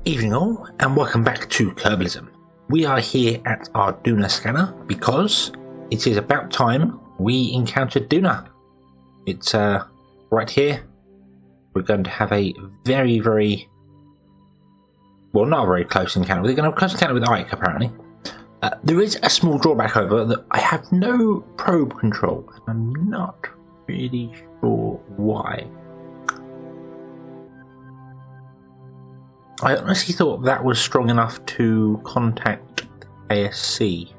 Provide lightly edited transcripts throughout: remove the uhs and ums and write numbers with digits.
Evening all, and welcome back to Kerbalism. We are here at our Duna Scanner because it is about time we encountered Duna. It's right here. We're going to have a very, well, not a very close encounter. We're going to have a close encounter with Ike, apparently. There is a small drawback, however, that I have no probe control. I'm not really sure why. I honestly thought that was strong enough to contact ASC,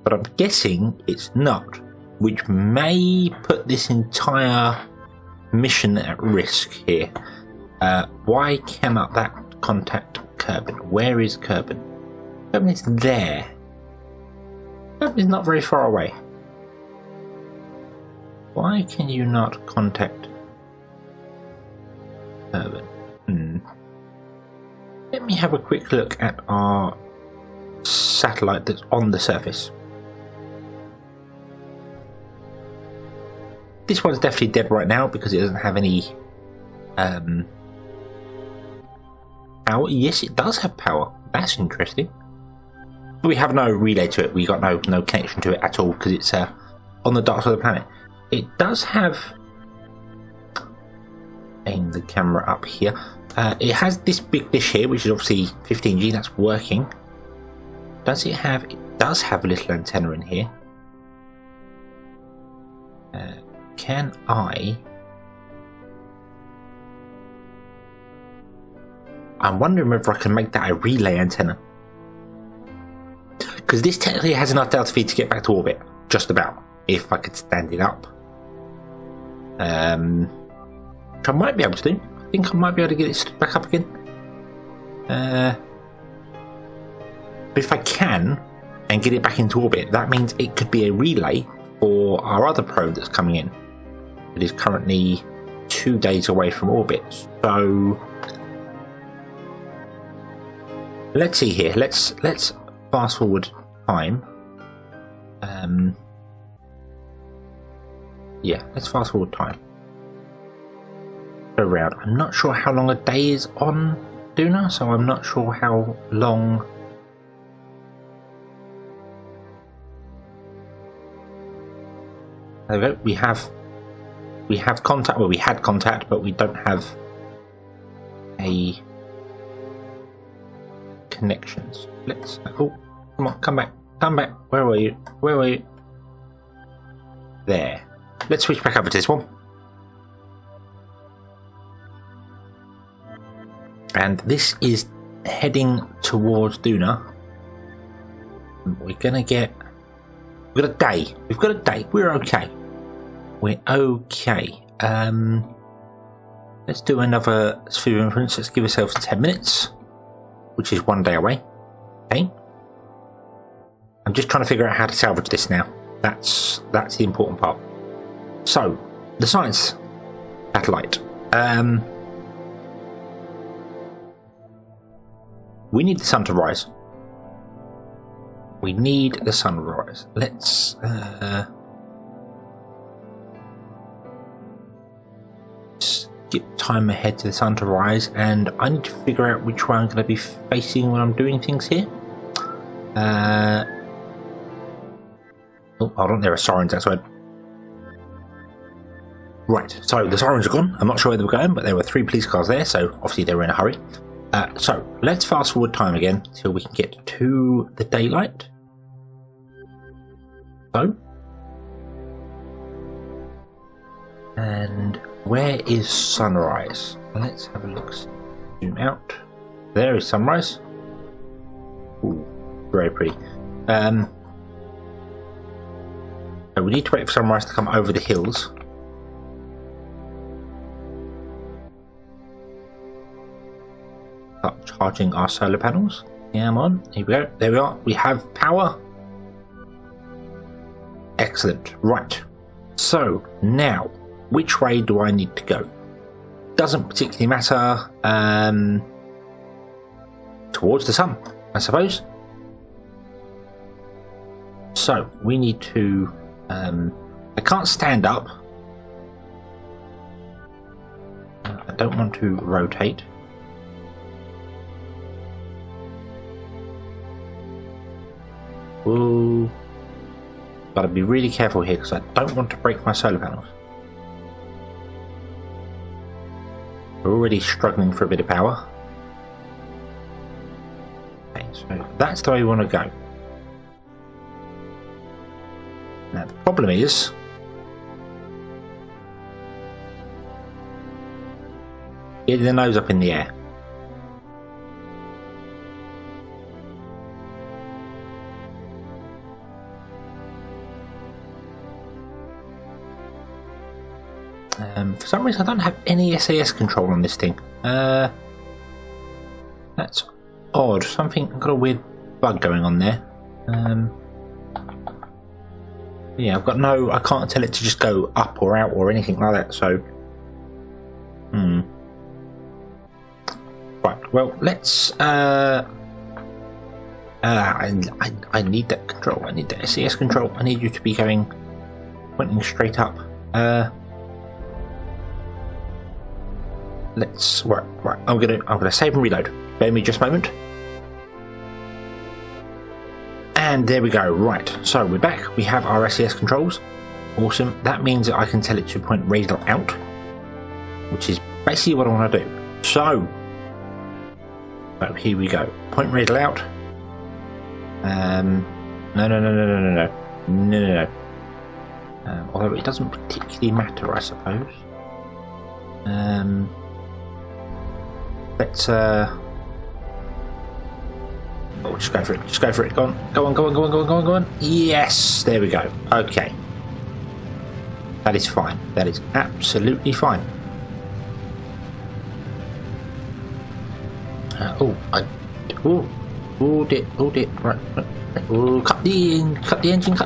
but I'm guessing it's not, which may put this entire mission at risk here. Why cannot that contact Kerbin? Where is Kerbin? Kerbin is there. Kerbin is not very far away. Why can you not contact Kerbin? Let me have a quick look at our satellite that's on the surface. This one's definitely dead right now because it doesn't have any power. Yes, it does have power. That's interesting. But we have no relay to it. We got no connection to it at all because it's on the dark side of the planet. It does have. Aim the camera up here. It has this big dish here, which is obviously 15G. That's working. Does it have? It does have a little antenna in here. Can I? I'm wondering whether I can make that a relay antenna, because this technically has enough delta V to get back to orbit, just about. If I could stand it up, which I might be able to do. I think I might be able to get it back up again. But if I can and get it back into orbit, that means it could be a relay for our other probe that's coming in. It is currently 2 days away from orbit. So let's see here. Let's fast forward time. Yeah, let's fast forward time. Around. I'm not sure how long a day is on Duna, so I'm not sure how long. There we go. We have contact. Well, we had contact, but we don't have a connections. Let's. Oh, come on, come back. Where were you? There. Let's switch back over to this one. And this is heading towards Duna. We've got a day. We're okay. Let's do another sphere of influence. Let's give ourselves 10 minutes, which is 1 day away. Okay. I'm just trying to figure out how to salvage this now. That's the important part. So, the science satellite. We need the sun to rise. Let's skip time ahead to the sun to rise, and I need to figure out which way I'm going to be facing when I'm doing things here. Oh, hold on, there are sirens outside. Right, so the sirens are gone. I'm not sure where they were going, but there were 3 police cars there, so obviously they were in a hurry. So let's fast forward time again till we can get to the daylight. So, and where is sunrise? Let's have a look. Zoom out. There is sunrise. Ooh, very pretty. So we need to wait for sunrise to come over the hills. Start charging our solar panels. Yeah, I'm on. Here we go. There we are. We have power. Excellent. Right. So now, which way do I need to go? Doesn't particularly matter. Towards the sun, I suppose. So we need to. I can't stand up. I don't want to rotate. Ooh. Gotta be really careful here because I don't want to break my solar panels. We're already struggling for a bit of power. Okay, so that's the way we want to go. Now the problem is getting the nose up in the air. For some reason I don't have any SAS control on this thing. That's odd. Something, I've got a weird bug going on there. Yeah, I've got no, I can't tell it to just go up or out or anything like that, so right, well, let's I need that control. I need that SAS control. I need you to be pointing straight up. Let's right. I'm gonna save and reload. Bear me just a moment. And there we go. Right, so we're back. We have our SAS controls. Awesome. That means that I can tell it to point radial out, which is basically what I want to do. So here we go. Point radial out. No. Although it doesn't particularly matter, I suppose. Let's just go for it. Just go for it. Go on. Yes, there we go. Okay. That is fine. That is absolutely fine. Oh dear. Right. Oh, cut the engine.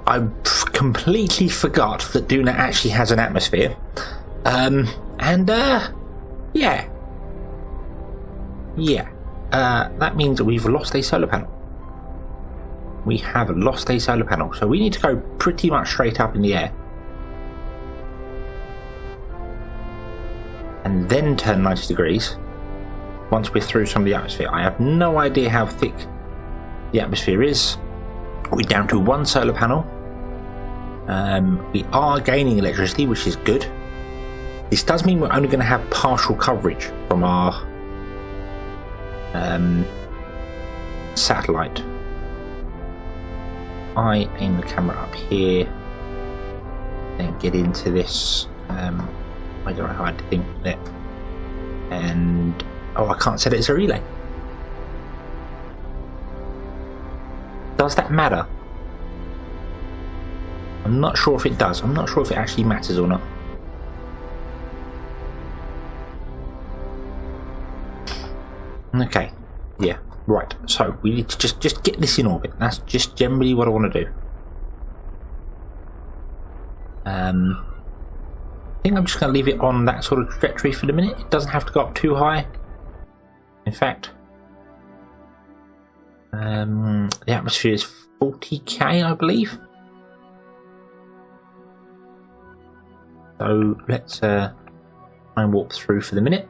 I completely forgot that Duna actually has an atmosphere. Yeah. That means that we've lost a solar panel. We have lost a solar panel, so we need to go pretty much straight up in the air. And then turn 90 degrees once we're through some of the atmosphere. I have no idea how thick the atmosphere is. We're down to one solar panel. We are gaining electricity, which is good. This does mean we're only going to have partial coverage from our satellite. I aim the camera up here, then get into this. Where do I hide the thing there? And I can't set it as a relay. Does that matter? I'm not sure if it does. I'm not sure if it actually matters or not. Okay, yeah, right. So we need to just get this in orbit. That's just generally what I want to do. I think I'm just going to leave it on that sort of trajectory for the minute. It doesn't have to go up too high. In fact, the atmosphere is 40k, I believe. So let's try and warp through for the minute.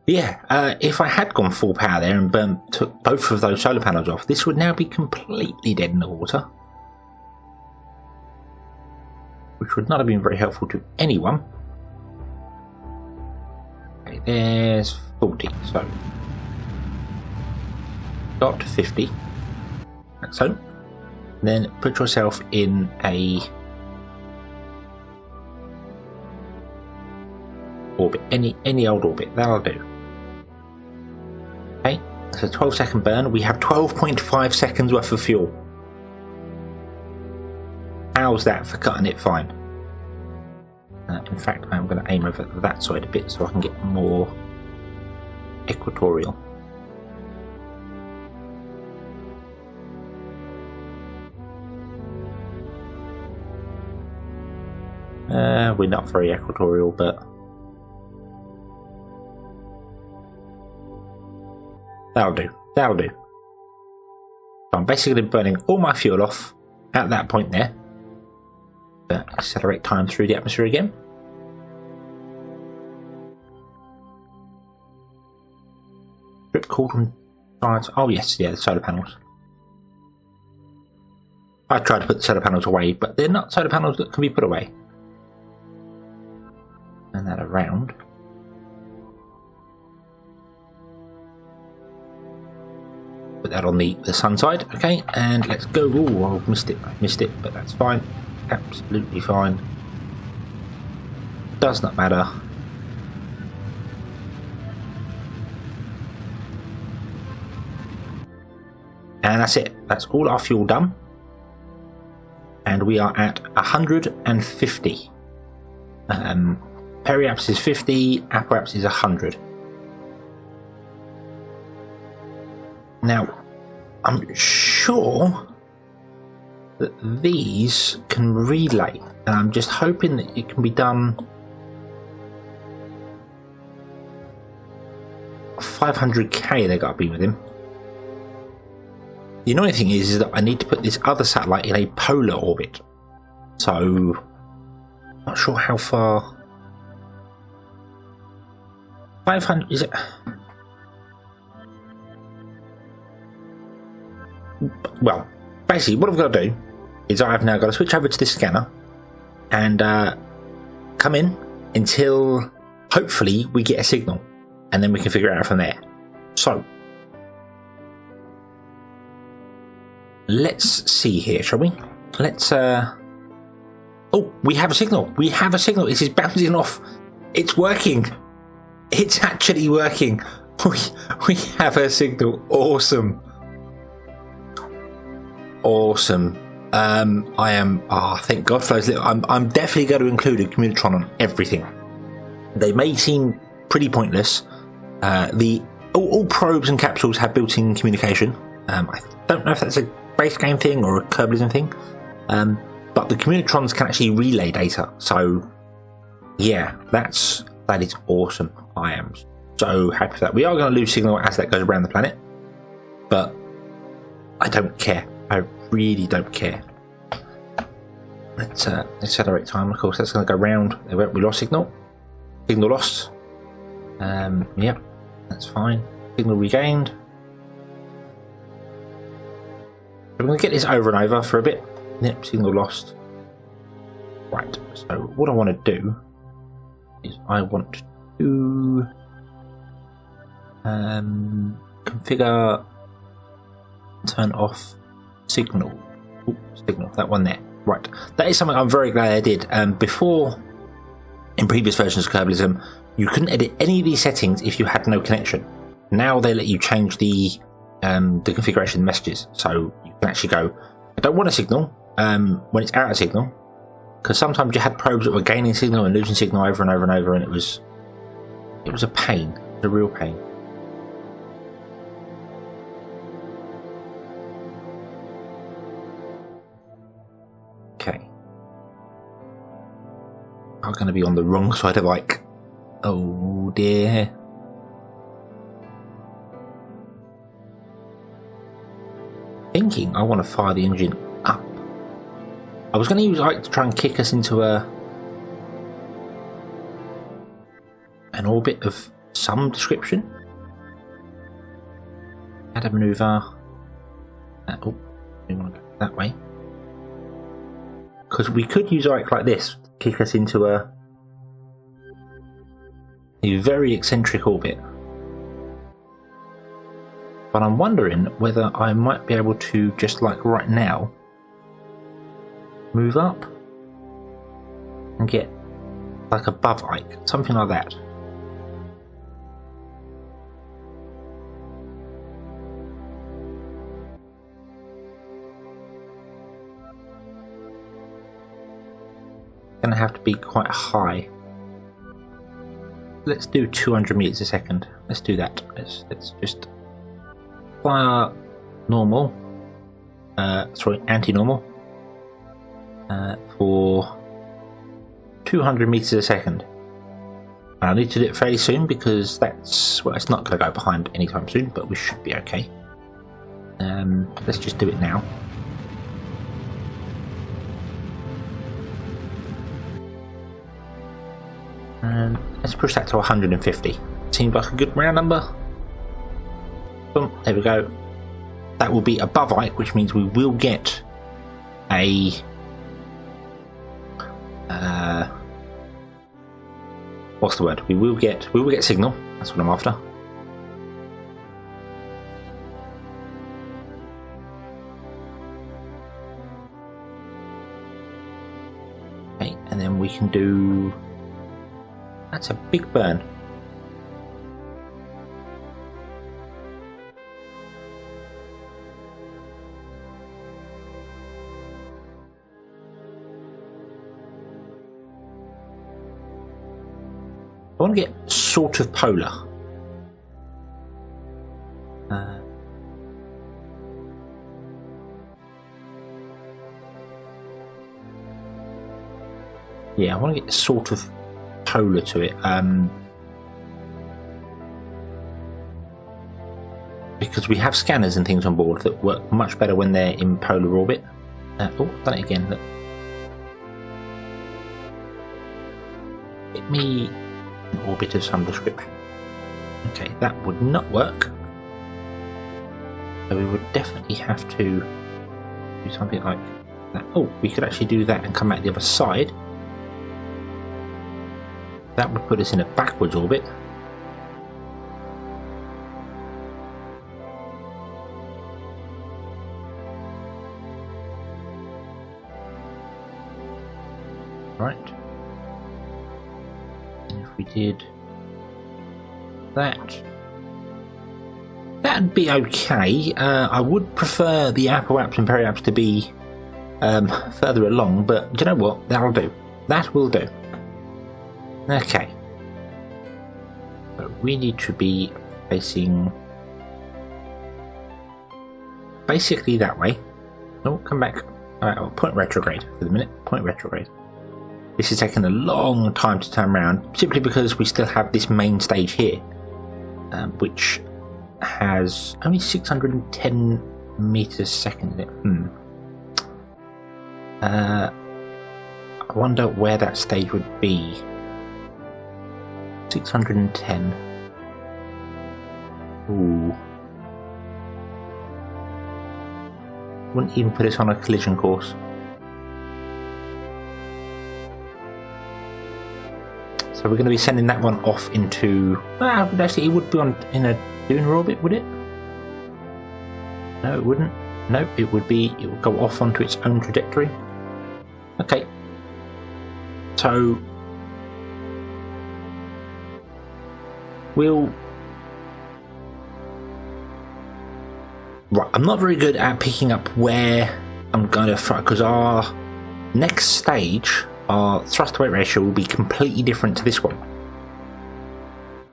Yeah, if I had gone full power there and took both of those solar panels off, this would now be completely dead in the water, which would not have been very helpful to anyone. Okay, there's 40, so got to 50. Like so. Then put yourself in a orbit, any old orbit, that'll do. Okay, so 12-second burn. We have 12.5 seconds worth of fuel. How's that for cutting it fine? In fact, I'm going to aim over that side a bit so I can get more equatorial. We're not very equatorial, but that'll do. So I'm basically burning all my fuel off at that point there. Accelerate time through the atmosphere again. Strip cord on sides. Oh yes, yeah, the solar panels. I tried to put the solar panels away, but they're not solar panels that can be put away. And that around. Put that on the sun side, okay, and let's go. Oh, I missed it, but that's fine. Absolutely fine. Does not matter. And that's it. That's all our fuel done. And we are at 150. Periapps is 50, Apoapps is 100. Now, I'm sure that these can relay, and I'm just hoping that it can be done 500k they got to be with him. The annoying thing is that I need to put this other satellite in a polar orbit. So, not sure how far. 500, is it? Well, basically what I've got to do is I've now got to switch over to this scanner and come in until hopefully we get a signal, and then we can figure it out from there. So let's see here, shall we? Let's oh, we have a signal. We have a signal. This is bouncing off. It's working. It's actually working. We have a signal. Awesome. Awesome. I am. Ah, oh, thank God for those little. I'm definitely going to include a Communitron on everything. They may seem pretty pointless. All probes and capsules have built-in communication. I don't know if that's a base game thing or a Kerbalism thing. But the Communitrons can actually relay data. So yeah, that is awesome. I am so happy for that. We are going to lose signal as that goes around the planet, but I don't care. I really don't care. Let's accelerate time. Of course, that's going to go round. We lost signal. Signal lost. Yep, that's fine. Signal regained. We're going to get this over and over for a bit. Yep, signal lost. Right. So what I want to do is I want to configure turn off signal. Ooh, signal, that one there. Right, that is something I'm very glad I did. Before, in previous versions of Kerbalism, you couldn't edit any of these settings if you had no connection. Now they let you change the configuration messages, so you can actually go, I don't want a signal when it's out of signal, because sometimes you had probes that were gaining signal and losing signal over and over and over, and it was a pain, a real pain. Okay. I'm going to be on the wrong side of like, oh dear. Thinking I want to fire the engine up. I was going to use Ike to try and kick us into an orbit of some description. Add a maneuver. Oh, we want to go that way. Because we could use Ike like this to kick us into a very eccentric orbit. But I'm wondering whether I might be able to, just like right now, move up and get like above Ike, something like that. Gonna have to be quite high. Let's do 200 meters a second. Let's do that. Let's just fire normal, sorry, anti-normal, for 200 meters a second. And I need to do it fairly soon because that's, well, it's not going to go behind anytime soon, but we should be okay. Let's just do it now. And let's push that to 150. Seems like a good round number. Boom, there we go. That will be above Ike, which means we will get a what's the word? We will get signal. That's what I'm after. Okay, and then we can do. That's a big burn. I want to get sort of polar. Yeah, I want to get sort of polar to it. Because we have scanners and things on board that work much better when they're in polar orbit. Oh, done it again. Look. Get me an orbit of some description. Okay, that would not work. So we would definitely have to do something like that. Oh, we could actually do that and come out the other side. That would put us in a backwards orbit. Right. And if we did that, that'd be okay. I would prefer the apoaps and periaps to be further along, but do you know what? That'll do. That will do. Okay. But we need to be facing basically that way. Oh, come back. Alright, I'll point retrograde for the minute. Point retrograde. This is taking a long time to turn around, simply because we still have this main stage here, which has only 610 meters a second in it. I wonder where that stage would be. 610. Ooh. Wouldn't even put us on a collision course. So we're going to be sending that one off into. Actually, it would be on in a Duna orbit, would it? No, it wouldn't. No, it would be. It would go off onto its own trajectory. Okay. So we'll. Right, I'm not very good at picking up where I'm going to fly, because our next stage, our thrust to weight ratio, will be completely different to this one.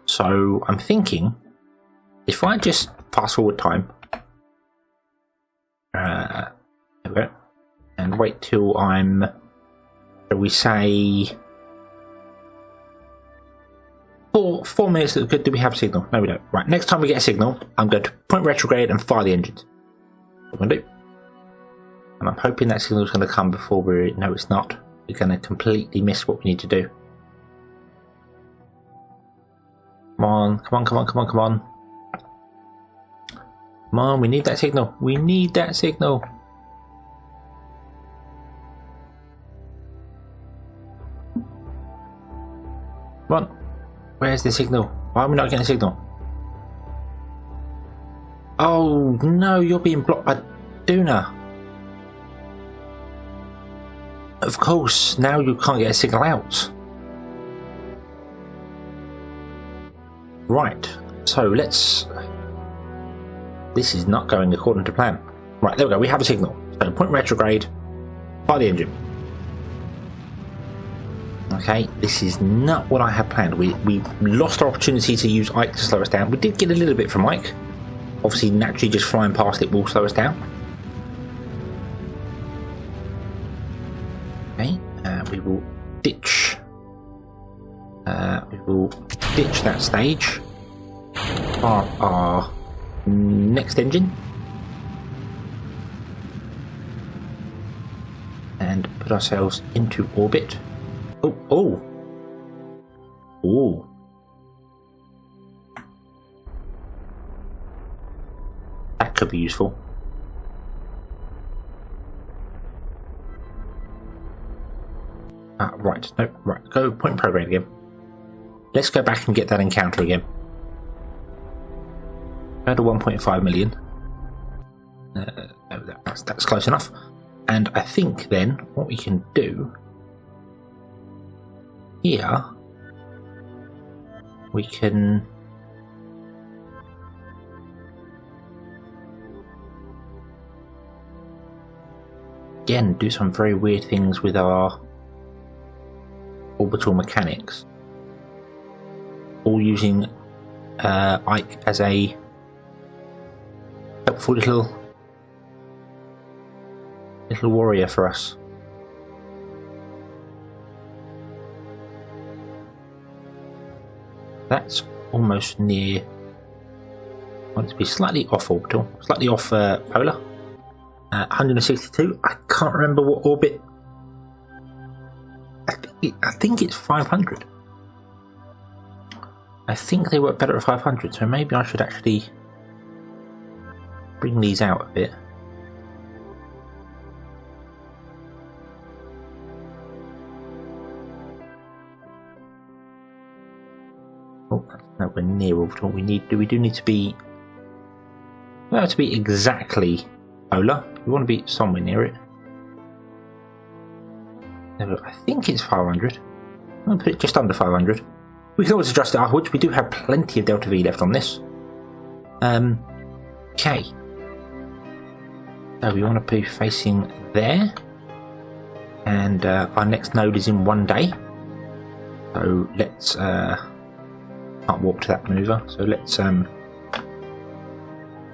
So I'm thinking, if I just fast forward time, there we go, and wait till I'm, shall we say, 4 minutes. Do we have a signal? No, we don't. Right, next time we get a signal, I'm going to point retrograde and fire the engines. What I'm going to do. And I'm hoping that signal is going to come before we. No, it's not. We're going to completely miss what we need to do. Come on, come on, come on, come on, come on. Come on, we need that signal. We need that signal. Come on. Where's the signal? Why are we not getting a signal? Oh no, you're being blocked by Duna. Of course, now you can't get a signal out. Right, so let's. This is not going according to plan. Right, there we go, we have a signal. So point retrograde, fire the engine. Okay, this is not what I had planned. We lost our opportunity to use Ike to slow us down. We did get a little bit from Ike. Obviously, naturally, just flying past it will slow us down. Okay, we will ditch. We will ditch that stage. Our next engine. And put ourselves into orbit. Oh, oh, oh. could be useful. Right, no, right, go point and program again. Let's go back and get that encounter again. Go to 1.5 million. That's close enough. And I think then what we can do here, we can again do some very weird things with our orbital mechanics, all using Ike as a helpful little warrior for us. That's almost near. I want it to be slightly off orbital, slightly off polar. 162. I can't remember what orbit. I think it's 500. I think they work better at 500, so maybe I should actually bring these out a bit. Oh, that's nowhere near orbital. We do need to be. We don't have to be exactly polar. We want to be somewhere near it. I think it's 500. I'm going to put it just under 500. We can always adjust it upwards. We do have plenty of delta V left on this. Okay. So we want to be facing there. And our next node is in 1 day. So let's... can't warp to that maneuver. So let's go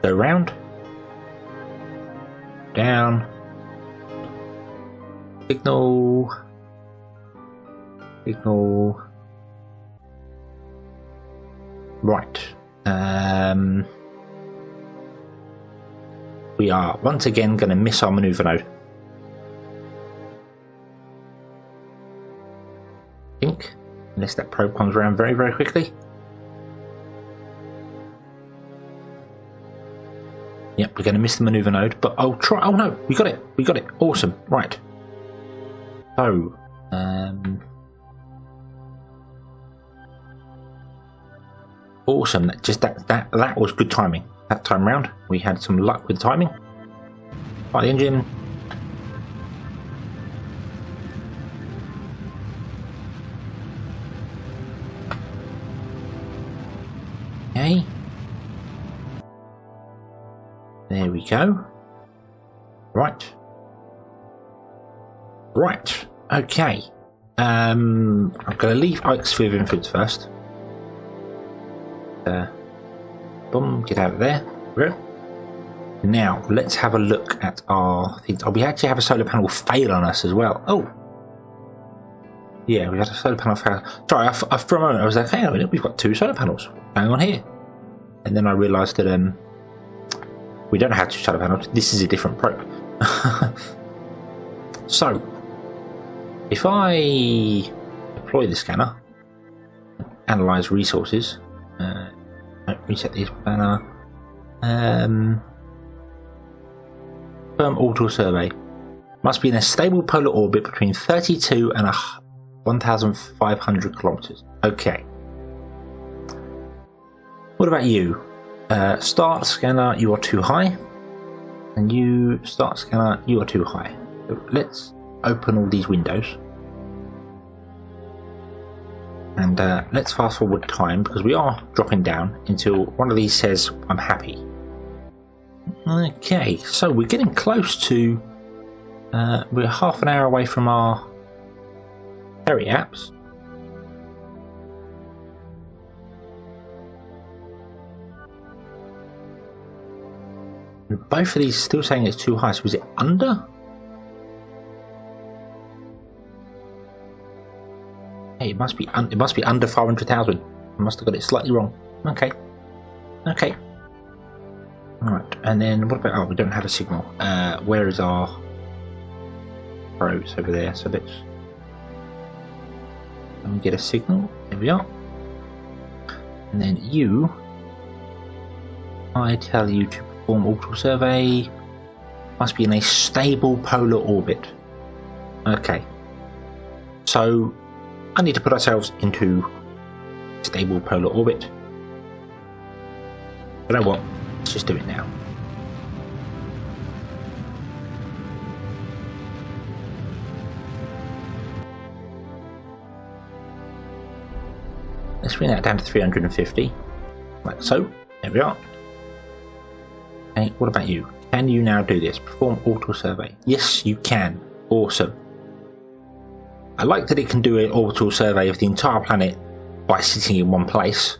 round. Down. Signal. Right. We are once again going to miss our maneuver node. I think, unless that probe comes around very, very quickly. Yep, we're going to miss the maneuver node, but I'll try. Oh no, we got it. We got it. Awesome. Right. So, awesome. That was good timing. That time round, we had some luck with timing. Fire the engine. Okay. There we go. Right. Right. Okay. I'm going to leave Ike's sphere of influence first. Boom, get out of there. Now, let's have a look at our things. Oh, we actually have a solar panel fail on us as well. Oh. Yeah, we had a solar panel fail. Sorry, for a moment I was like, hang on a minute, we've got 2 solar panels going on here. And then I realised that we don't have 2 solar panels. This is a different probe. So, if I deploy the scanner, analyze resources, reset this banner, firm orbital survey, must be in a stable polar orbit between 32 and 1,500 kilometers. Okay. What about you? Start scanner, you are too high, and you start scanner, you are too high. So let's open all these windows. And let's fast forward time, because we are dropping down until one of these says, I'm happy. Okay, so we're getting close to... we're half an hour away from our ferry apps. And both of these still saying it's too high, so was it under? Hey, it must be under 500,000. I must have got it slightly wrong. Okay. Okay. Alright, and then what about... Oh, we don't have a signal. Where is our probes over there? So let's get a signal. There we are. And then you... I tell you to Perform orbital survey. Must be in a stable polar orbit. Okay. So I need to put ourselves into stable polar orbit. You know what? Let's just do it now. Let's bring that down to 350. Like so. There we are. Okay, what about you? Can you now do this? Perform orbital survey. Yes, you can. Awesome. I like that it can do an orbital survey of the entire planet by sitting in one place.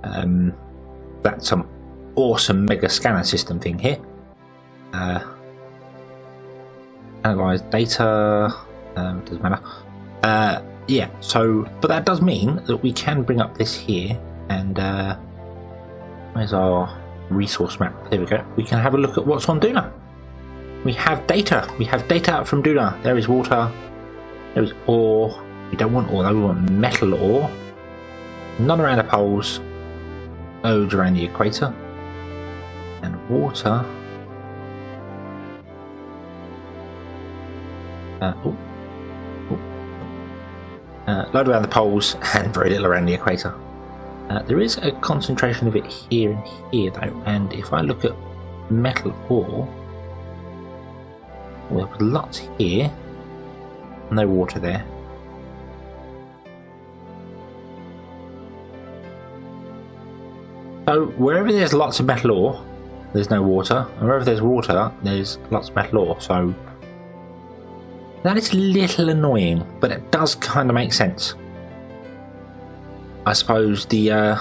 That's some awesome mega scanner system thing here. Analyze data. Doesn't matter. Yeah, so, but that does mean that we can bring up this here and where's our resource map? There we go. We can have a look at what's on Duna. We have data. We have data from Duna. There is water. There is ore. We don't want ore though, we want metal ore. None around the poles. Loads around the equator. And water. Load around the poles and very little around the equator. There is a concentration of it here and here though, and if I look at metal ore, well, there's lots here, no water there. So wherever there's lots of metal ore, there's no water, and wherever there's water, there's lots of metal ore, so that is a little annoying, but it does kind of make sense. I suppose the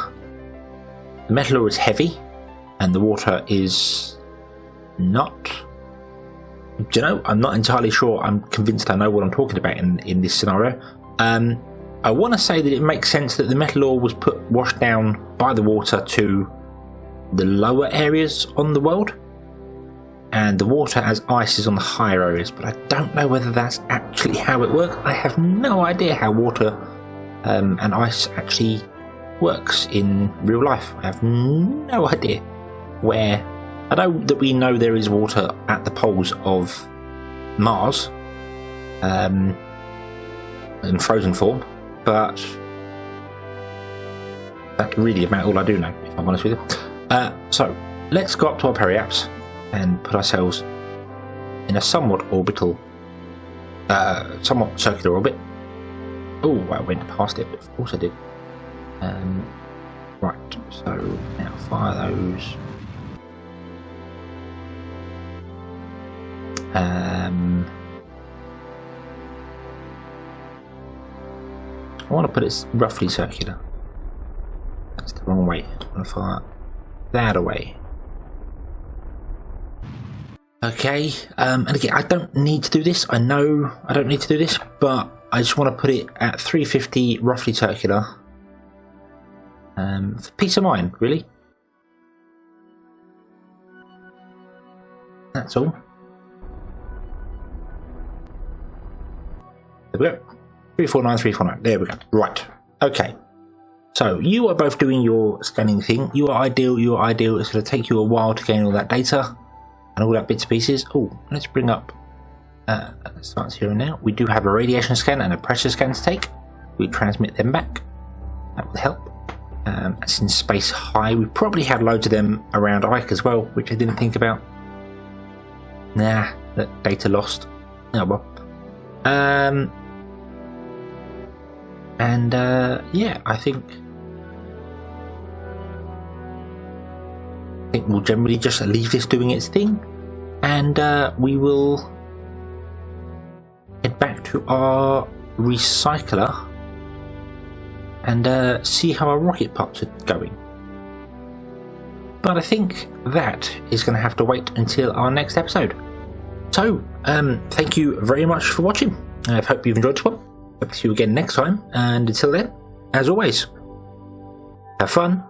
metal ore is heavy, and the water is not. Do you know? I'm not entirely sure. I'm convinced I know what I'm talking about in this scenario. I want to say that it makes sense that the metal ore was washed down by the water to the lower areas on the world, and the water as ice is on the higher areas, but I don't know whether that's actually how it works. I have no idea how water and ice actually works in real life. I have no idea where. I know that we know there is water at the poles of Mars in frozen form, but that's really about all I do know, if I'm honest with you. So let's go up to our periapse and put ourselves in a somewhat circular orbit. Oh, I went past it, but of course I did. Right, so now fire those. I want to put it roughly circular. That's the wrong way. I want to fire that away. Okay, and again, I don't need to do this. I know I don't need to do this, but I just want to put it at 350, roughly circular. For peace of mind, really. That's all. There we go. 349, 349. There we go. Right. Okay. So you are both doing your scanning thing. You are ideal. You are ideal. It's going to take you a while to gain all that data and all that bits and pieces. Oh, let's bring up. Starts here and now. We do have a radiation scan and a pressure scan to take. We transmit them back. That would help. It's in space high. We probably have loads of them around Ike as well, which I didn't think about. Nah, that data lost. Oh well. Yeah, I think we'll generally just leave this doing its thing, and we will head back to our recycler and see how our rocket parts are going. But I think that is going to have to wait until our next episode. So, thank you very much for watching. I hope you've enjoyed this one. Hope to see you again next time, and until then, as always, have fun,